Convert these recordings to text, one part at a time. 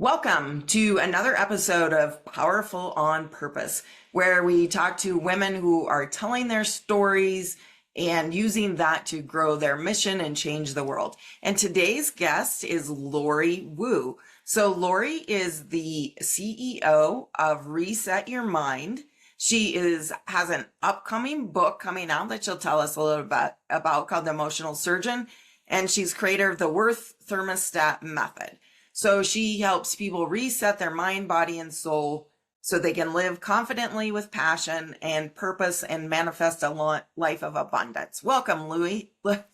Welcome to another episode of Powerful on Purpose, where we talk to women who are telling their stories and using that to grow their mission and change the world. And today's guest is Lorie Wu. So Lorie is the CEO of Reset Your Mind. She has an upcoming book coming out that she'll tell us a little bit about called The Emotional Surgeon. And she's creator of the Worth Thermostat Method. So she helps people reset their mind, body, and soul so they can live confidently with passion and purpose and manifest a life of abundance. Welcome, Louie. Let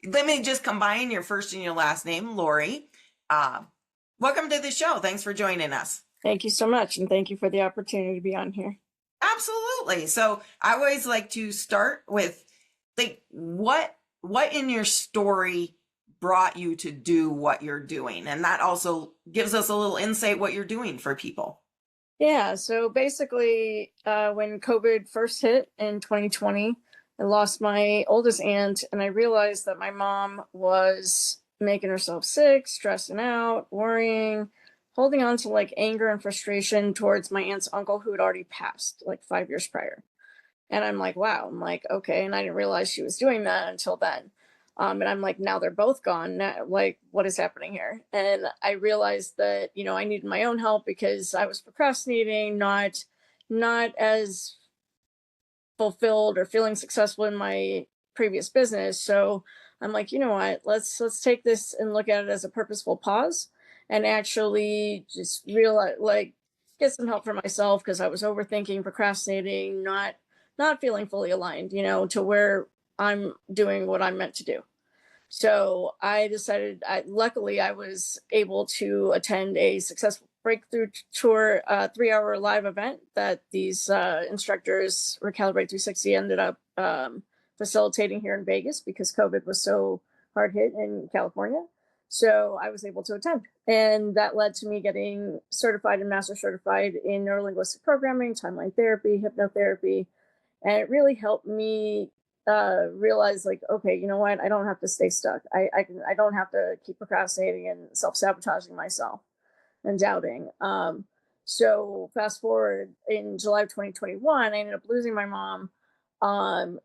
me just combine your first and your last name, Lorie. Welcome to the show. Thanks for joining us. Thank you so much. And thank you for the opportunity to be on here. Absolutely. So I always like to start with what in your story brought you to do what you're doing, and that also gives us a little insight what you're doing for people. Yeah, so basically when COVID first hit in 2020, I lost my oldest aunt, and I realized that my mom was making herself sick, stressing out, worrying, holding on to like anger and frustration towards my aunt's uncle who had already passed like 5 years prior. And I'm like, wow, I'm like, okay. And I didn't realize she was doing that until then. And I'm like, now they're both gone. Now, like, what is happening here? And I realized that, I needed my own help because I was procrastinating, not as fulfilled or feeling successful in my previous business. So I'm like, you know what, let's take this and look at it as a purposeful pause and actually just realize, like, get some help for myself because I was overthinking, procrastinating, not feeling fully aligned, to where I'm doing what I'm meant to do. So I decided, luckily I was able to attend a successful breakthrough tour, 3-hour live event that these instructors, Recalibrate 360, ended up facilitating here in Vegas because COVID was so hard hit in California. So I was able to attend. And that led to me getting certified and master certified in neurolinguistic programming, timeline therapy, hypnotherapy. And it really helped me realize, like, okay, you know what? I don't have to stay stuck. I don't have to keep procrastinating and self-sabotaging myself and doubting. So fast forward in July of 2021, I ended up losing my mom.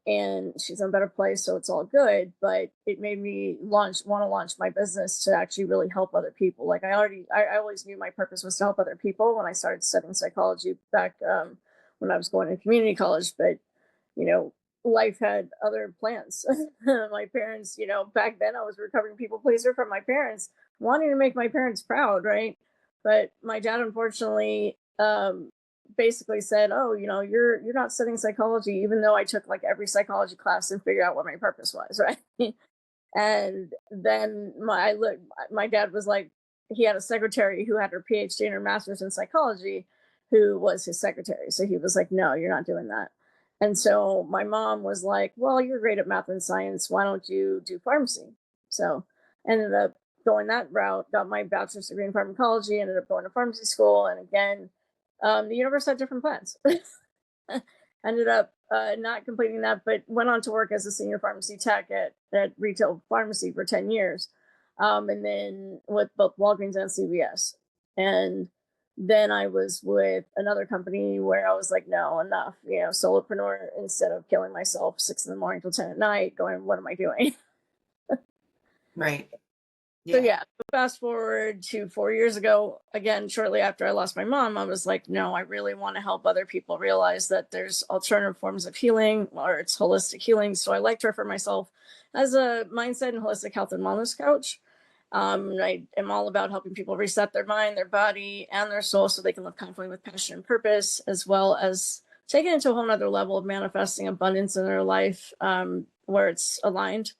And she's in a better place, so it's all good. But it made me want to launch my business to actually really help other people. Like I always knew my purpose was to help other people when I started studying psychology back when I was going to community college. But life had other plans. My parents, back then I was a recovering people pleaser from my parents, wanting to make my parents proud, right? But my dad, unfortunately, basically said, "Oh, you're not studying psychology," even though I took like every psychology class and figured out what my purpose was, right? And then my dad was like, he had a secretary who had her PhD and her master's in psychology, who was his secretary. So he was like, "No, you're not doing that." And so my mom was like, "Well, you're great at math and science. Why don't you do pharmacy?" So ended up going that route, got my bachelor's degree in pharmacology, ended up going to pharmacy school. And again, the universe had different plans. Ended up not completing that, but went on to work as a senior pharmacy tech at retail pharmacy for 10 years. And then with both Walgreens and CVS. And then I was with another company where I was like, no, enough, solopreneur, instead of killing myself 6 in the morning till 10 at night going, what am I doing? Right. Yeah. So yeah, fast forward to 4 years ago, again, shortly after I lost my mom, I was like, no, I really want to help other people realize that there's alternative forms of healing, or it's holistic healing. So I like to refer myself as a mindset and holistic health and wellness coach. I am all about helping people reset their mind, their body, and their soul so they can live confidently with passion and purpose, as well as take it into a whole nother level of manifesting abundance in their life, where it's aligned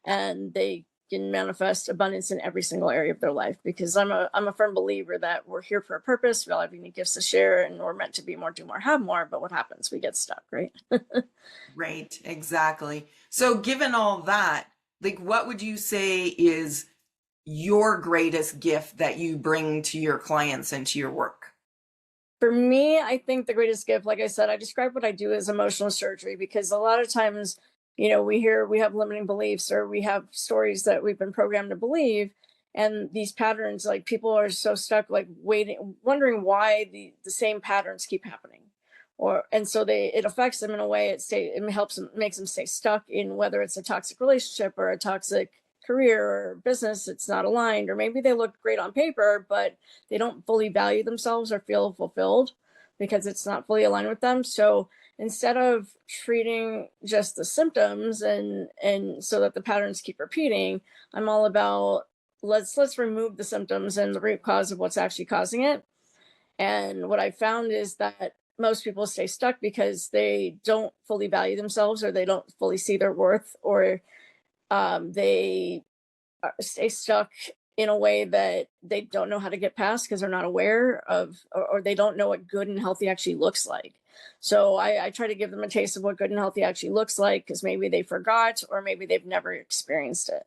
and they can manifest abundance in every single area of their life. Because I'm a firm believer that we're here for a purpose. We all have unique gifts to share, and we're meant to be more, do more, have more. But what happens? We get stuck, right? Right, exactly. So given all that, like, what would you say is your greatest gift that you bring to your clients and to your work? For me, I think the greatest gift, like I said, I describe what I do as emotional surgery, because a lot of times, we have limiting beliefs, or we have stories that we've been programmed to believe. And these patterns, like people are so stuck, like waiting, wondering why the same patterns keep happening. And so it affects them in a way, it helps them, makes them stay stuck in whether it's a toxic relationship or a toxic career or business. It's not aligned, or maybe they look great on paper, but they don't fully value themselves or feel fulfilled because it's not fully aligned with them. So instead of treating just the symptoms and so that the patterns keep repeating, I'm all about let's remove the symptoms and the root cause of what's actually causing it. And what I found is that most people stay stuck because they don't fully value themselves, or they don't fully see their worth, or they stay stuck in a way that they don't know how to get past because they're not aware of, or they don't know what good and healthy actually looks like. So I try to give them a taste of what good and healthy actually looks like, because maybe they forgot, or maybe they've never experienced it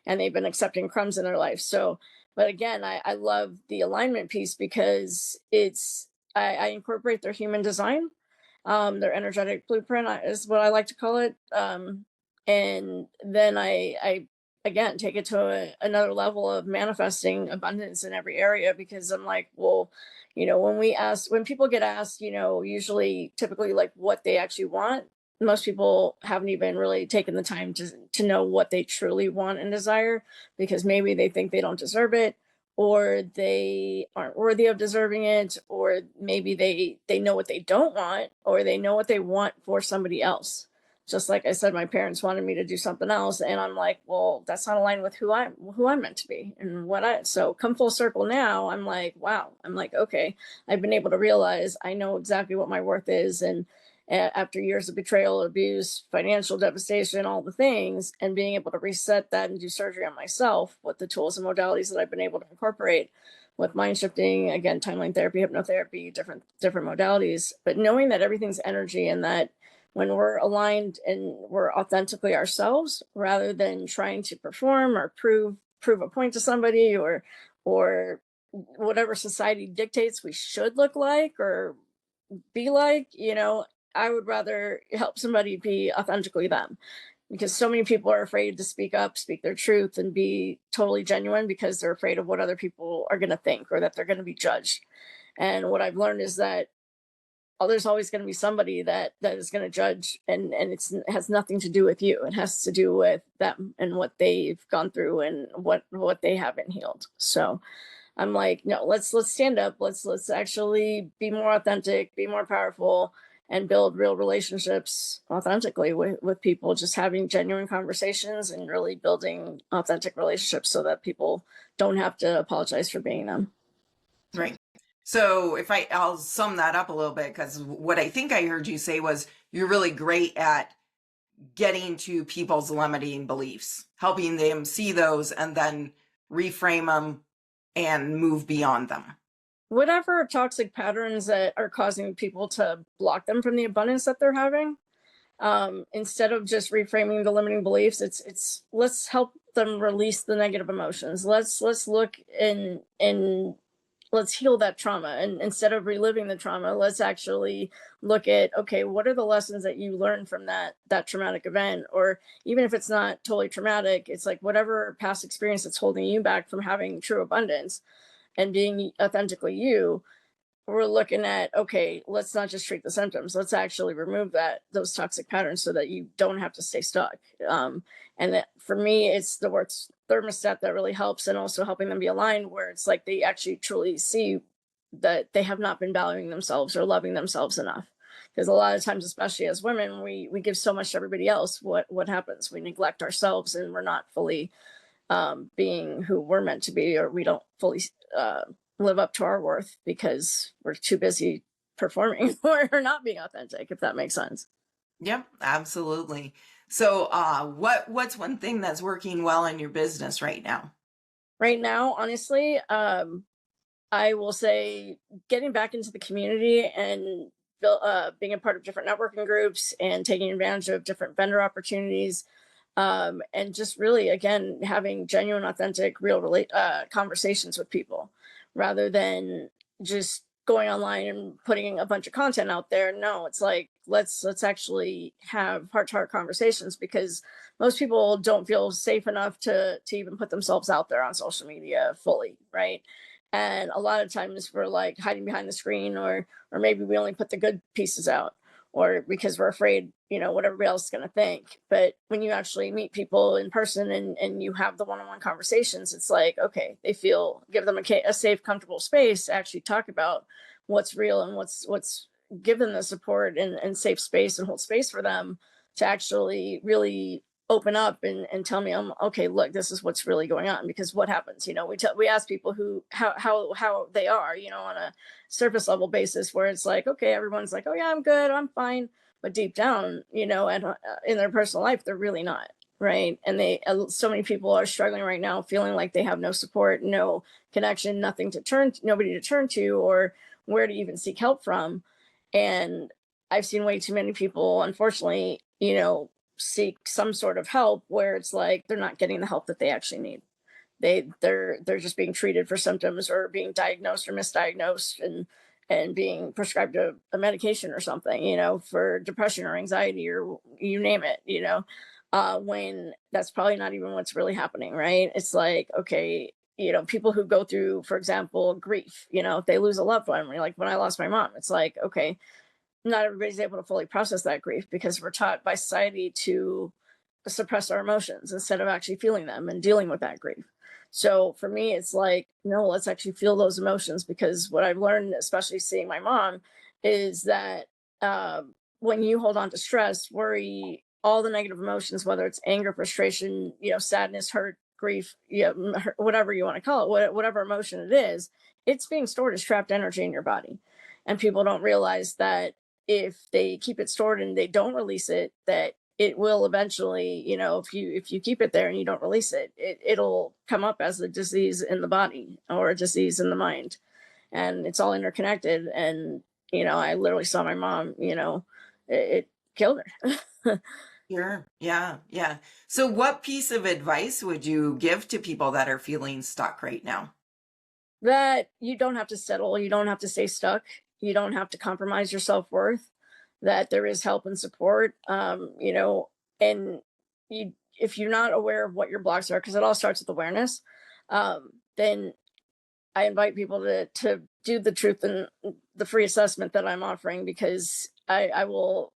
and they've been accepting crumbs in their life. So, but again, I love the alignment piece because I incorporate their human design, their energetic blueprint is what I like to call it. And then I again take it to another level of manifesting abundance in every area, because I'm like, well, when people get asked, usually typically like what they actually want, most people haven't even really taken the time to know what they truly want and desire, because maybe they think they don't deserve it, or they aren't worthy of deserving it, or maybe they know what they don't want, or they know what they want for somebody else. Just like I said, my parents wanted me to do something else, and I'm like, well, that's not aligned with who I'm meant to be and so come full circle now. I'm like, wow. I'm like, okay, I've been able to realize I know exactly what my worth is. And after years of betrayal, abuse, financial devastation, all the things, and being able to reset that and do surgery on myself with the tools and modalities that I've been able to incorporate with mind shifting, again, timeline therapy, hypnotherapy, different modalities, but knowing that everything's energy, and that when we're aligned and we're authentically ourselves, rather than trying to perform or prove a point to somebody, or whatever society dictates we should look like or be like, I would rather help somebody be authentically them, because so many people are afraid to speak up, speak their truth, and be totally genuine because they're afraid of what other people are going to think, or that they're going to be judged. And what I've learned is that there's always going to be somebody that is going to judge, and it has nothing to do with you. It has to do with them and what they've gone through and what they haven't healed. So I'm like, no, let's stand up. Let's actually be more authentic, be more powerful, and build real relationships authentically with people, just having genuine conversations and really building authentic relationships so that people don't have to apologize for being them. Right. So I'll sum that up a little bit, because what I think I heard you say was you're really great at getting to people's limiting beliefs, helping them see those and then reframe them and move beyond them. Whatever toxic patterns that are causing people to block them from the abundance that they're having, instead of just reframing the limiting beliefs, it's let's help them release the negative emotions. Let's look and let's heal that trauma. And instead of reliving the trauma, let's actually look at, okay, what are the lessons that you learned from that traumatic event? Or even if it's not totally traumatic, it's like whatever past experience that's holding you back from having true abundance and being authentically you. We're looking at, okay, let's not just treat the symptoms. Let's actually remove those toxic patterns so that you don't have to stay stuck. And that, for me, it's the Worth Thermostat that really helps, and also helping them be aligned, where it's like they actually truly see that they have not been valuing themselves or loving themselves enough. Because a lot of times, especially as women, we give so much to everybody else. What happens? We neglect ourselves, and we're not fully being who we're meant to be, or we don't fully live up to our worth because we're too busy performing or not being authentic, if that makes sense. Yep, absolutely. So what's one thing that's working well in your business right now? Right now, honestly, I will say getting back into the community and being a part of different networking groups and taking advantage of different vendor opportunities, and just really, again, having genuine, authentic, real conversations with people, rather than just going online and putting a bunch of content out there. No, it's like, let's actually have heart-to-heart conversations, because most people don't feel safe enough to even put themselves out there on social media fully, right? And a lot of times we're like hiding behind the screen, or maybe we only put the good pieces out, or because we're afraid, what everybody else is going to think. But when you actually meet people in person, and you have the one-on-one conversations, it's like, okay, they feel, give them a safe, comfortable space to actually talk about what's real, and what's give them the support, and safe space, and hold space for them to actually really open up, and tell me, okay, look, this is what's really going on. Because what happens, we ask people how they are, on a surface level basis, where it's like, okay, everyone's like, oh yeah, I'm good, I'm fine. But deep down, and in their personal life, they're really not, right? And so many people are struggling right now, feeling like they have no support, no connection, nobody to turn to, or where to even seek help from. And I've seen way too many people, unfortunately, seek some sort of help where it's like they're not getting the help that they actually need. They're just being treated for symptoms, or being diagnosed or misdiagnosed, and being prescribed a medication or something, for depression or anxiety, or you name it, when that's probably not even what's really happening, right? It's like, okay, people who go through, for example, grief, if they lose a loved one, like when I lost my mom, it's like, okay, not everybody's able to fully process that grief, because we're taught by society to suppress our emotions instead of actually feeling them and dealing with that grief. So for me, it's like, no, let's actually feel those emotions, because what I've learned, especially seeing my mom, is that when you hold on to stress, worry, all the negative emotions, whether it's anger, frustration, sadness, hurt, grief, whatever you want to call it, whatever emotion it is, it's being stored as trapped energy in your body. And people don't realize that if they keep it stored and they don't release it, that it will eventually, if you keep it there and you don't release it, it'll come up as a disease in the body, or a disease in the mind. And it's all interconnected. And I literally saw my mom, it killed her. Sure. Yeah. Yeah. So what piece of advice would you give to people that are feeling stuck right now? That you don't have to settle, you don't have to stay stuck, you don't have to compromise your self-worth, that there is help and support. And if you're not aware of what your blocks are, because it all starts with awareness, then I invite people to do the truth and the free assessment that I'm offering, because I will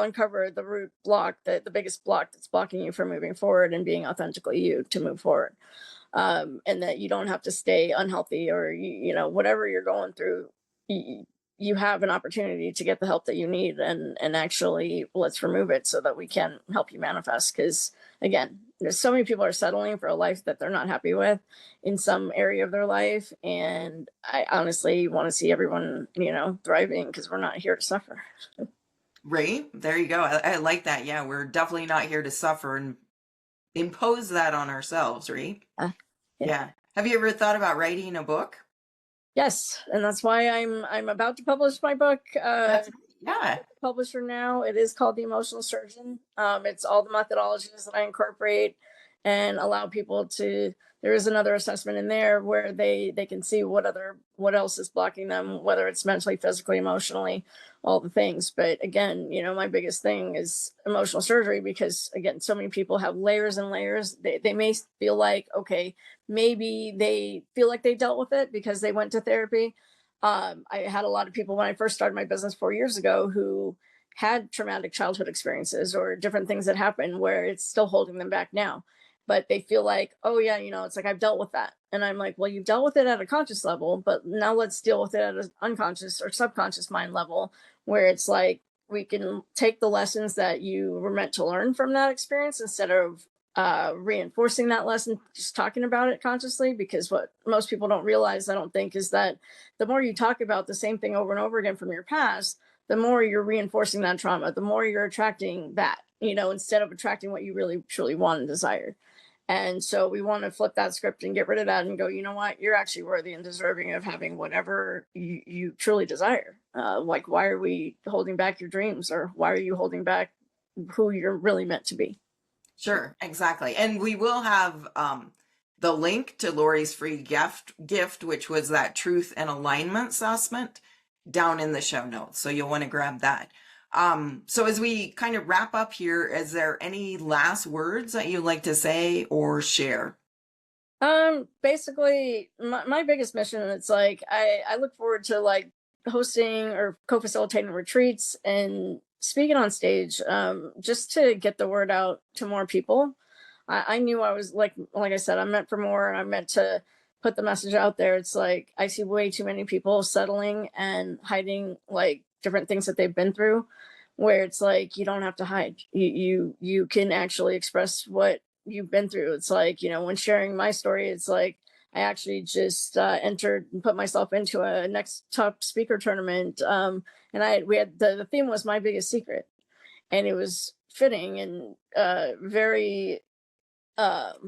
uncover the root block, the biggest block that's blocking you from moving forward and being authentically you to move forward. And that you don't have to stay unhealthy, or whatever you're going through, you have an opportunity to get the help that you need, and actually let's remove it so that we can help you manifest. Because again, there's so many people are settling for a life that they're not happy with in some area of their life, and I honestly want to see everyone thriving, because we're not here to suffer. Right. There you go. I like that. Yeah. We're definitely not here to suffer and impose that on ourselves, right? Yeah. Yeah. Have you ever thought about writing a book? Yes, and that's why I'm about to publish my book. That's yeah. Publisher now. It is called The Emotional Surgeon. It's all the methodologies that I incorporate and allow people to. There is another assessment in there where they can see what else is blocking them, whether it's mentally, physically, emotionally, all the things. But again, my biggest thing is emotional surgery, because again, so many people have layers and layers. They may feel like, okay, maybe they feel like they dealt with it because they went to therapy. I had a lot of people when I first started my business 4 years ago who had traumatic childhood experiences or different things that happened where it's still holding them back now. But they feel like, oh yeah, it's like I've dealt with that. And I'm like, well, you've dealt with it at a conscious level, but now let's deal with it at an unconscious or subconscious mind level, where it's like we can take the lessons that you were meant to learn from that experience, instead of reinforcing that lesson, just talking about it consciously. Because what most people don't realize, I don't think, is that the more you talk about the same thing over and over again from your past, the more you're reinforcing that trauma, the more you're attracting that, instead of attracting what you really truly want and desire. And so we want to flip that script and get rid of that and go, you know what, you're actually worthy and deserving of having whatever you truly desire. Like, why are we holding back your dreams, or why are you holding back who you're really meant to be? Sure, exactly. And we will have the link to Lorie's free gift, which was that truth and alignment assessment, down in the show notes. So you'll want to grab that. So as we kind of wrap up here, is there any last words that you'd like to say or share? Basically my biggest mission, it's like I look forward to like hosting or co-facilitating retreats and speaking on stage, just to get the word out to more people. I knew I was like I said, I'm meant for more, and I'm meant to put the message out there. It's like I see way too many people settling and hiding like different things that they've been through, where it's like you don't have to hide. You can actually express what you've been through. It's like, when sharing my story, it's like I actually just entered and put myself into a next top speaker tournament. And we had the theme was my biggest secret, and it was fitting and very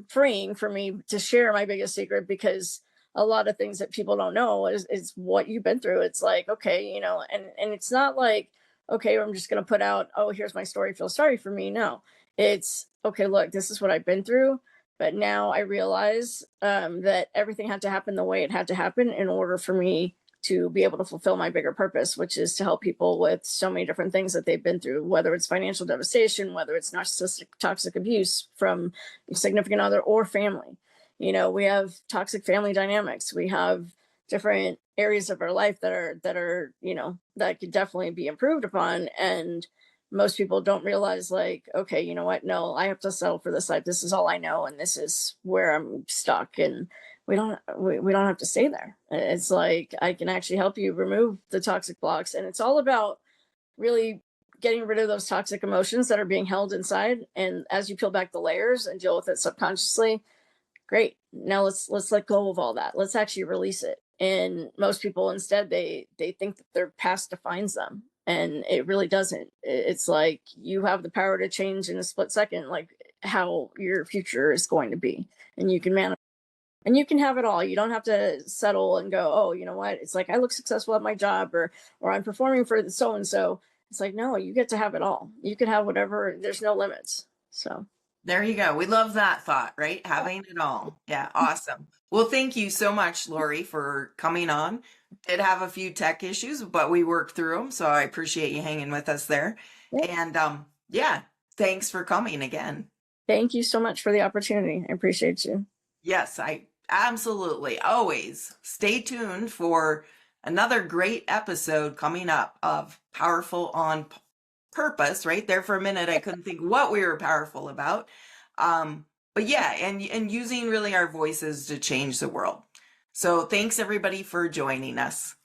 freeing for me to share my biggest secret, because a lot of things that people don't know is what you've been through. It's like, okay, and it's not like, okay, I'm just going to put out, oh, here's my story, feel sorry for me. No, it's okay, look, this is what I've been through. But now I realize that everything had to happen the way it had to happen in order for me to be able to fulfill my bigger purpose, which is to help people with so many different things that they've been through, whether it's financial devastation, whether it's narcissistic, toxic abuse from significant other or family. We have toxic family dynamics. We have different areas of our life that that could definitely be improved upon. And most people don't realize, like, okay, you know what? No, I have to settle for this life. This is all I know, and this is where I'm stuck. And we don't have to stay there. It's like I can actually help you remove the toxic blocks, and it's all about really getting rid of those toxic emotions that are being held inside. And as you peel back the layers and deal with it subconsciously, great. Now let's let go of all that. Let's actually release it. And most people instead they think that their past defines them, and it really doesn't. It's like you have the power to change in a split second, like how your future is going to be, and you can manifest. And you can have it all. You don't have to settle and go, oh, you know what? It's like I look successful at my job, or I'm performing for so and so. It's like, no, you get to have it all. You can have whatever. There's no limits. So There you go. We love that thought, right? Having it all. Yeah, awesome. Well, thank you so much, Lorie, for coming on. Did have a few tech issues, but we worked through them, so I appreciate you hanging with us there. yeah. And yeah, thanks for coming again. Thank you so much for the opportunity. I appreciate you. Yes, I absolutely always stay tuned for another great episode coming up of Powerful on Purpose. Right there for a minute, I couldn't think what we were powerful about. But yeah, and using really our voices to change the world. So thanks everybody for joining us.